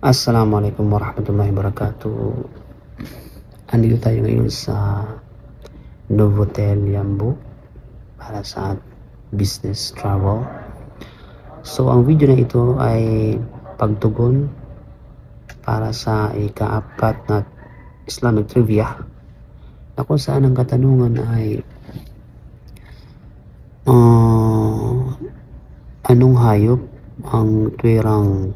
Assalamualaikum warahmatullahi wabarakatuh. Andito tayo ngayon sa Novotel Yambu para sa business travel. So ang video na ito ay pagtugon para sa ika-apat na Islamic trivia na kung saan ang katanungan ay anong hayop ang tuwirang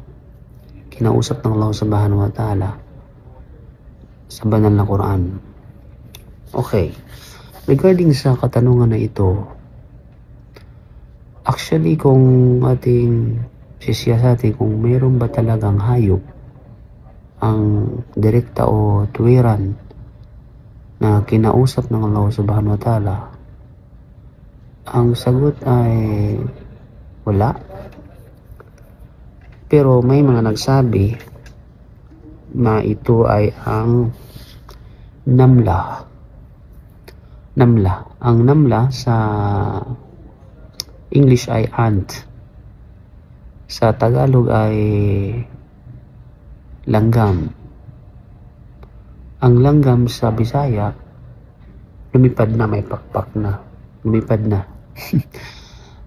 kinausap ng Allah Subhanahu wa Ta'ala sa banal na Quran. Okay. Regarding sa katanungan na ito, actually kung ating sisiyasatin kung mayroon ba talagang hayop ang direkta o tuwiran na kinausap ng Allah Subhanahu wa Ta'ala, ang sagot ay wala. Pero may mga nagsabi na ito ay ang namla. Namla. Ang namla sa English ay ant. Sa Tagalog ay langgam. Ang langgam sa Bisaya, lumipad na, may pakpak na. Lumipad na.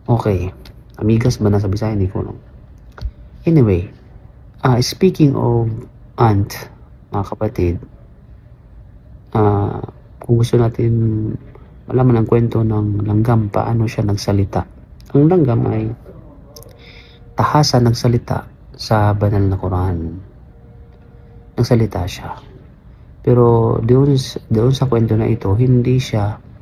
Okay. Amigas ba na sa Bisaya? Hindi ko alam. Anyway, speaking of ant, mga kapatid, kung gusto natin malaman ang kwento ng langgam, paano siya nagsalita. Ang langgam ay tahasan nagsalita sa banal na Quran. Nagsalita siya. Pero doon sa kwento na ito, hindi siya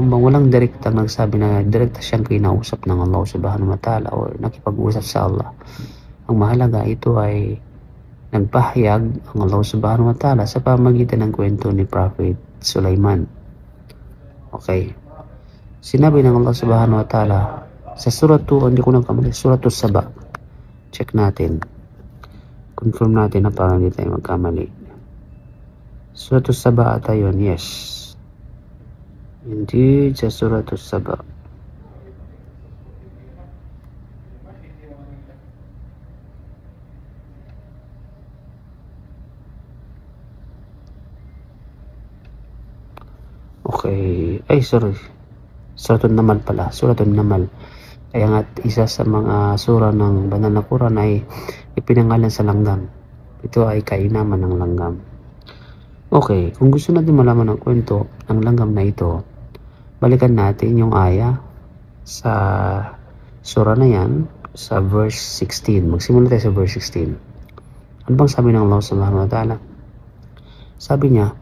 walang direktang nagsabi na direkta siyang kinausap ng Allah Subhanahu wa Ta'ala o nakipag-usap sa Allah. Ang mahalaga ito ay nagpahayag ang Allah Subhanahu wa Ta'ala sa pamamagitan ng kwento ni Prophet Sulaiman. Okay. Sinabi ng Allah Subhanahu wa Ta'ala sa surah 2, hindi ko nagkamali, surah Saba. Check natin. Confirm natin na para hindi tayo magkamali. Surah Saba ata yun, yes. Indeed, sa surah Saba. Okay. Ay, sorry. Surah Namal pala. Surah Namal. Kaya nga isa sa mga surah ng banal na Quran ay ipinangalan sa langgam. Ito ay kainaman ng langgam. Okay. Kung gusto natin malaman ang kwento ng langgam na ito, balikan natin yung aya sa surah na yan, sa verse 16. Magsimula tayo sa verse 16. Ano bang sabi ng Allah Subhanahu wa Ta'ala? Sabi niya,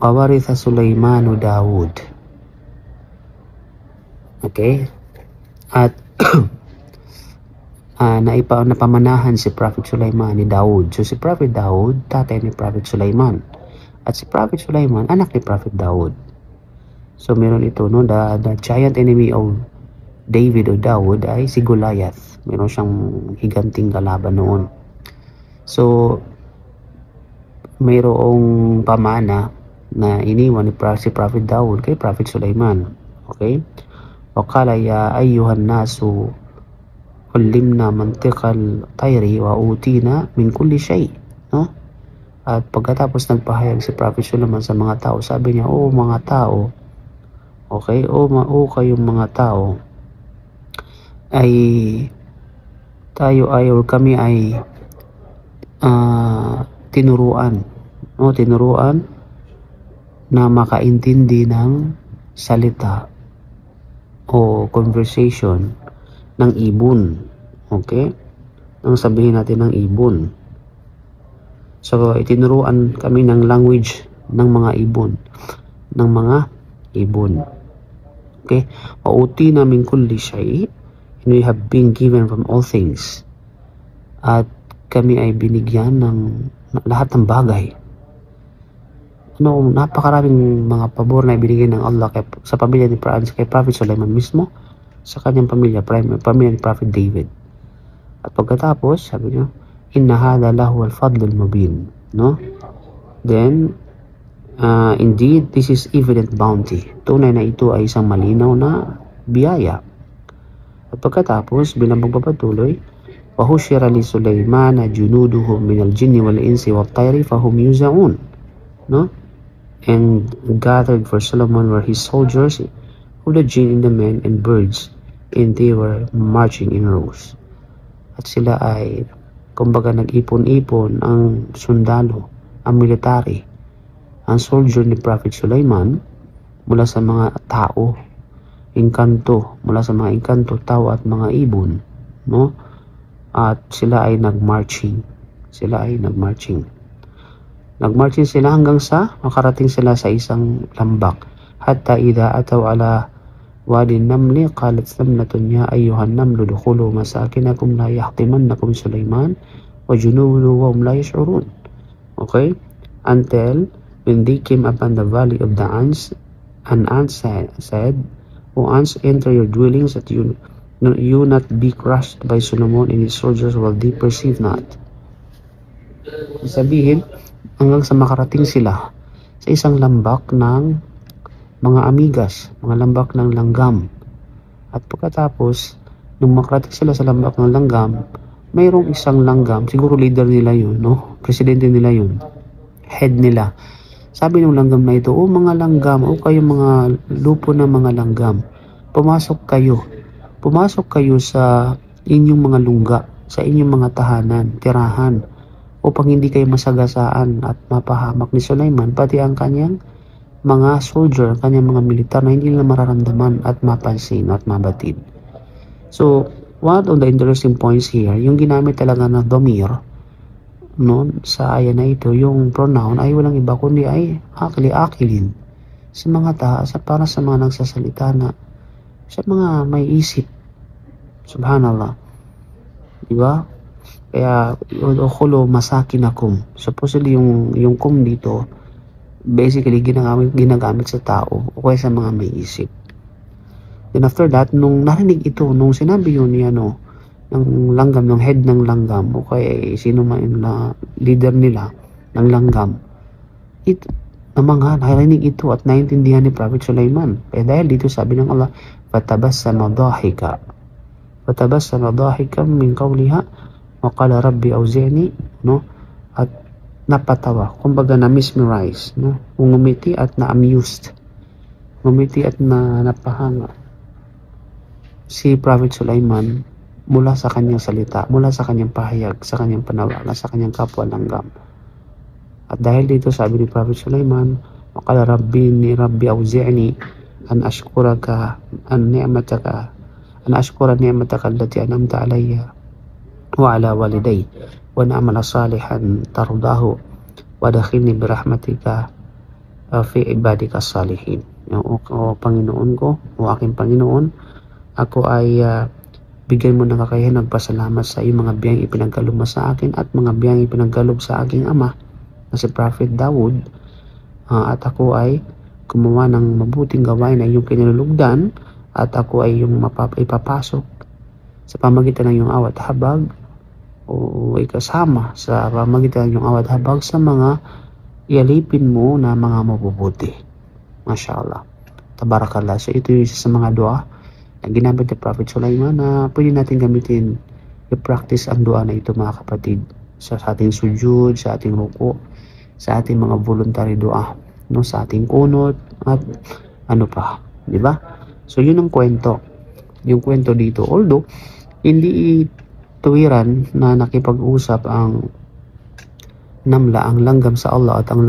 Qawaritha Sulaimanu Dawud. Okay? At napamanahan si Prophet Sulaiman ni Dawud. So si Prophet Dawud, tatay ni Prophet Sulaiman. At si Prophet Sulaiman, anak ni Prophet Dawud. So meron ito, no, the giant enemy of David o Dawud ay si Goliath. Meron siyang higanting kalaban noon. So mayroong pamana na iniwan ni si Prophet Dawud kay Prophet Sulaiman. Okay? Waqala ya ayyuhan nasu ullimna mantiqal tayri wa utina min kulli shay. No? At pagkatapos nagpahayag si Prophet Sulaiman sa mga tao, sabi niya, "O mga tao, okay, o kayong mga tao, ay kami ay tinuruan na makaintindi ng salita o conversation ng ibon." Okay? Nang sabihin natin ng ibon. So, itinuruan kami ng language ng mga ibon. Okay? Wauti na min kulli shay, and we have been given from all things. At kami ay binigyan ng lahat ng bagay. Napakaraming mga pabor na ibinigay ng Allah sa pamilya ni Prophet Sulaiman mismo, sa kanyang pamilya ni Prophet David. At pagkatapos, sabi niya, inna hadha lahu al-fadlul mubin. No? Then, indeed, this is evident bounty. Tunay na ito ay isang malinaw na biyaya. At pagkatapos, bilang magpapatuloy, وَحُشِرَ لِسُلَيْمَانَ جُنُودُهُ مِنَ الْجِنِّ وَالْإِنسِ وَالطَّيْرِ فَهُمْ يُوزَعُونَ. No? And gathered for Solomon were his soldiers of the jinn and the men and birds, and they were marching in rows. At sila ay, kumbaga, nag-ipon-ipon ang sundalo, ang military, ang soldier ni Prophet Sulaiman mula sa mga tao, mula sa mga engkanto, tao at mga ibon, no? At sila ay nagmarching. Nagmarching sila hanggang sa makarating sila sa isang lambak. Hatta idha ataw ala wadi namli qalat namlatun ya ayyuhan namlu dukhulu masakinakum la yahtimannakum Sulaiman wa junuduhu wa hum la yash'urun. Okay? Until when they came upon the valley of the ants, an ant said, O ants, enter your dwellings that you not be crushed by Solomon and his soldiers while they perceive not. Sabihin, hanggang sa makarating sila sa isang lambak ng mga amigas, mga lambak ng langgam. At pagkatapos, nung makarating sila sa lambak ng langgam, mayroong isang langgam, siguro leader nila yun, no? Presidente nila yun, head nila. Sabi ng langgam na ito, o mga langgam, o kayo mga lupo ng mga langgam, pumasok kayo sa inyong mga lungga, sa inyong mga tahanan, tirahan, upang hindi kayo masagasaan at mapahamak ni Sulaiman, pati ang kanyang mga soldier, kanyang mga militar na hindi nila mararamdaman at mapansin at mabatid. So, one of the interesting points here, yung ginamit talaga na domir, no, sa aya na ito, yung pronoun ay walang iba kundi ay akilin sa mga para sa mga nagsasalita na sa mga may isip. Subhanallah. Diba? Kaya udkhulu masakinakum. Supposedly yung kum dito basically ginagamit sa tao o kaya sa mga may isip. Then after that, nung narinig ito, nung sinabi yun ni ng langgam, ng head ng langgam o kaya sino man na leader nila ng langgam, narinig ito at naintindihan ni Prophet Sulaiman. Kaya dahil dito sabi ng Allah, fatabassama dahikan min qawliha wa qala rabbi awzi'ni, no? At napatawa, kumbaga na mesmerize, no? Ngumiti at na-amused, ngumiti at napahanga si Prophet Sulaiman mula sa kanyang salita, mula sa kanyang pahayag, sa kanyang panawagan sa kanyang kapwa langgam. At dahil dito sabi ni Prophet Sulaiman, wa qala rabbi awzi'ni an ashkura ni'mataka allati an'amta alayya wa ala waliday wa na'mala salihan tardahu wa dakhilni birahmatika fi ibadika salihin. O Panginoon ko, o aking Panginoon, ako ay bigyan mo ng kakayahan nagpasalamat sa iyong mga biyang ipinagkaloob mo sa akin at mga biyang ipinagkaloob sa aking ama na si Prophet Dawood, at ako ay gumawa ng mabuting gawain na iyong kinalulugdan at ako ay yung ipapasok sa pamagitan ng iyong awat habag o ikasama sa pamagitan ng iyong awat habag sa mga ialipin mo na mga mabubuti. Masya Allah. Tabarakallah. So ito yung isa sa mga dua na ginamit ni Prophet Sulaiman na pwede natin gamitin, i-practice ang dua na ito mga kapatid sa ating sujud, sa ating ruku, sa ating mga voluntary dua, no, sa ating kunot at ano pa, di ba? So yun ang kwento. Yung kwento dito, although hindi tuwiran na nakipag-usap ang namla, ang langgam sa Allah at ang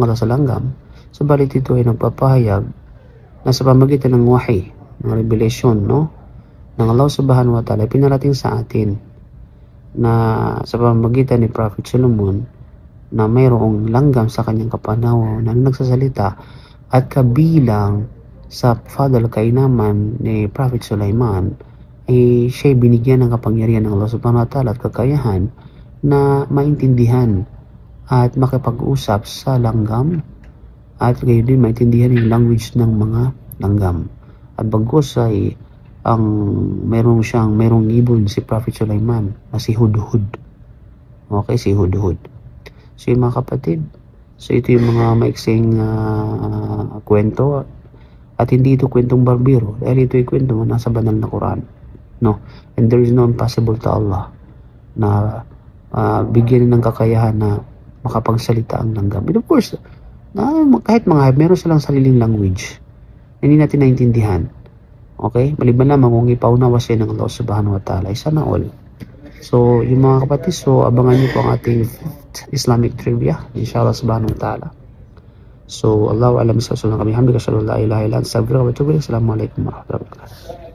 Allah sa langgam, subalit ito ay nagpapahayag na sa pamagitan ng wahi, ng revelation, no, ng Allah subhanahu wa ta'ala, pinarating sa atin na sa pamagitan ni Prophet Solomon na mayroong langgam sa kanyang kapanaw na nagsasalita at kabilang sa fadal kainaman ni Prophet Sulaiman ay siya'y binigyan ng kapangyarihan ng Allah subhanahu wa ta'ala at kakayahan na maintindihan at makipag-usap sa langgam at gayon din maintindihan yung language ng mga langgam. At bagkus ay merong ibon si Prophet Sulaiman na si Hudhud. Okay, si Hudhud. So yung mga kapatid, so ito yung mga maiksing kwento, at hindi ito kwentong barbero dahil ito ay kwento na nasa banal na Quran, no? And there is no impossible to Allah. na bigyan ng kakayahan na makapagsalita ang langgam. And of course, kahit mga meron silang sariling language, hindi natin naintindihan. Okay? Maliban lamang kung ipaunawa siya ng Allah subhanahu wa ta'ala. Sana all. So, yung mga kapatid, so abangan niyo po ang ating Islamic trivia. Inshallah subhanahu wa ta'ala. So, Allahu alam sa sunnah kami. Hamdika sallallahu la ilaha illa anta astaghfiruka wa atubu ilaik. Assalamualaikum warahmatullahi wabarakatuh.